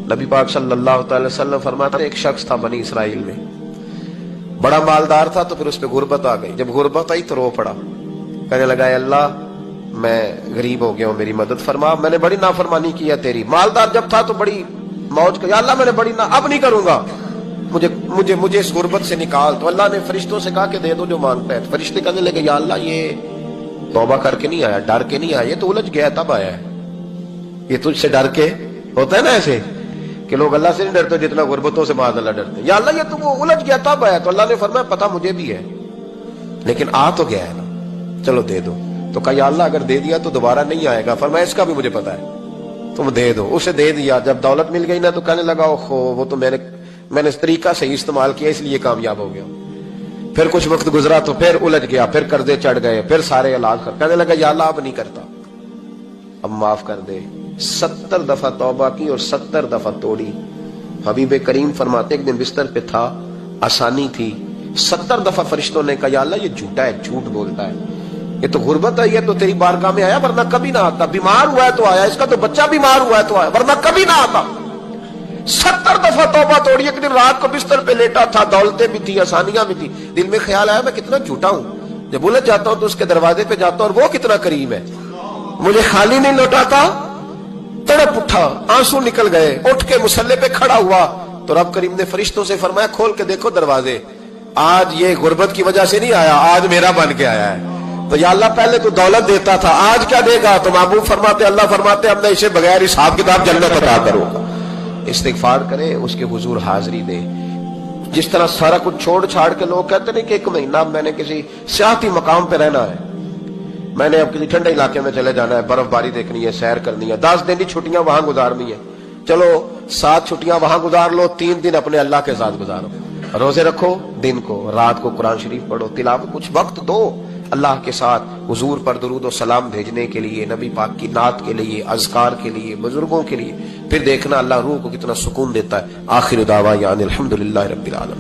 نبی پاک صلی اللہ تعالی وسلم فرماتے ہیں ایک شخص تھا بنی اسرائیل میں، بڑا مالدار تھا، تو پھر اس پہ غربت آ گئی۔ جب غربت آئی تو رو پڑا، کہنے لگا اے اللہ میں غریب ہو گیا ہوں، میری مدد فرما، میں نے بڑی نافرمانی کی ہے تیری۔ مالدار جب تھا تو بڑی موج کر، یا اللہ میں نے اب نہیں کروں گا، مجھے اس غربت سے نکال۔ تو اللہ نے فرشتوں سے کہا کہ دے دو جو مانگتا ہے۔ فرشتے کہنے لگے یا اللہ یہ توبہ کر کے نہیں آیا، ڈر کے نہیں آیا، یہ تو الجھ گیا تب آیا ہے، یہ تجھ سے ڈر کے ہوتا ہے نا ایسے کہ لوگ اللہ سے نہیں ڈرتے جتنا غربتوں سے معاذ اللہ ڈرتے۔ یا اللہ یہ تو وہ الجھ گیا تب آیا۔ تو اللہ نے فرمایا پتہ مجھے بھی ہے، لیکن آ تو گیا ہے نا، چلو دے دو۔ تو کہا یا اللہ اگر دے دیا تو دوبارہ نہیں آئے گا۔ فرمایا اس کا بھی مجھے پتا ہے، تم دے دو۔ اسے دے دیا۔ جب دولت مل گئی نا تو کہنے لگا اوہو وہ تو میں نے اس طریقہ صحیح استعمال کیا اس لیے کامیاب ہو گیا۔ پھر کچھ وقت گزرا تو پھر الجھ گیا، پھر قرضے چڑھ گئے، پھر سارے علاج کر، کہنے لگا یا اللہ اب نہیں کرتا، اب معاف کر دے۔ 70 دفعہ توبہ کی اور 70 دفعہ توڑی۔ حبیب کریم فرماتے ایک دن بستر پہ تھا، آسانی تھی، 70 دفعہ فرشتوں نے کہا یا اللہ یہ جھوٹا ہے، جھوٹ بولتا ہے، یہ تو غربت ہے، یہ تو تیری بارگاہ میں آیا ورنہ کبھی نہ آتا، بیمار ہوا ہے تو آیا، اس کا تو بچہ بیمار ہوا ہے تو آیا ورنہ کبھی نہ آتا۔ 70 دفعہ توبہ توڑی۔ ایک دن رات کو بستر پہ لیٹا تھا، دولتیں بھی تھی، آسانیاں بھی تھی، دل میں خیال آیا میں کتنا جھوٹا ہوں، جب الجھ جاتا ہوں تو اس کے دروازے پہ جاتا ہوں اور وہ کتنا کریم ہے، مجھے خالی نہیں لوٹاتا۔ تڑپ اٹھا، آنسو نکل گئے، اٹھ کے مصلے پہ کھڑا ہوا تو رب کریم نے فرشتوں سے فرمایا کھول کے دیکھو دروازے، آج یہ غربت کی وجہ سے نہیں آیا، آج میرا بن کے آیا ہے۔ تو یا اللہ پہلے تو دولت دیتا تھا، آج کیا دے گا؟ تو محبوب فرماتے اللہ فرماتے اب میں اسے بغیر حساب کتاب جنت عطا کروں گا۔ استغفار کرے، اس کے حضور حاضری دے۔ جس طرح سارا کچھ چھوڑ چھاڑ کے لوگ کہتے ہیں کہ 1 مہینہ میں نے کسی سیاحتی مقام پہ رہنا ہے، میں نے اب کسی ٹھنڈے علاقے میں چلے جانا ہے، برف باری دیکھنی ہے، سیر کرنی ہے، 10 دن کی چھٹیاں وہاں گزارنی ہے، چلو 7 چھٹیاں وہاں گزار لو، 3 دن اپنے اللہ کے ساتھ گزارو، روزے رکھو، دن کو رات کو قرآن شریف پڑھو، تلاوت، کچھ وقت دو اللہ کے ساتھ، حضور پر درود و سلام بھیجنے کے لیے، نبی پاک کی نعت کے لیے، اذکار کے لیے، بزرگوں کے لیے، پھر دیکھنا اللہ روح کو کتنا سکون دیتا ہے۔ آخر دعوانا الحمدللہ رب العالمین۔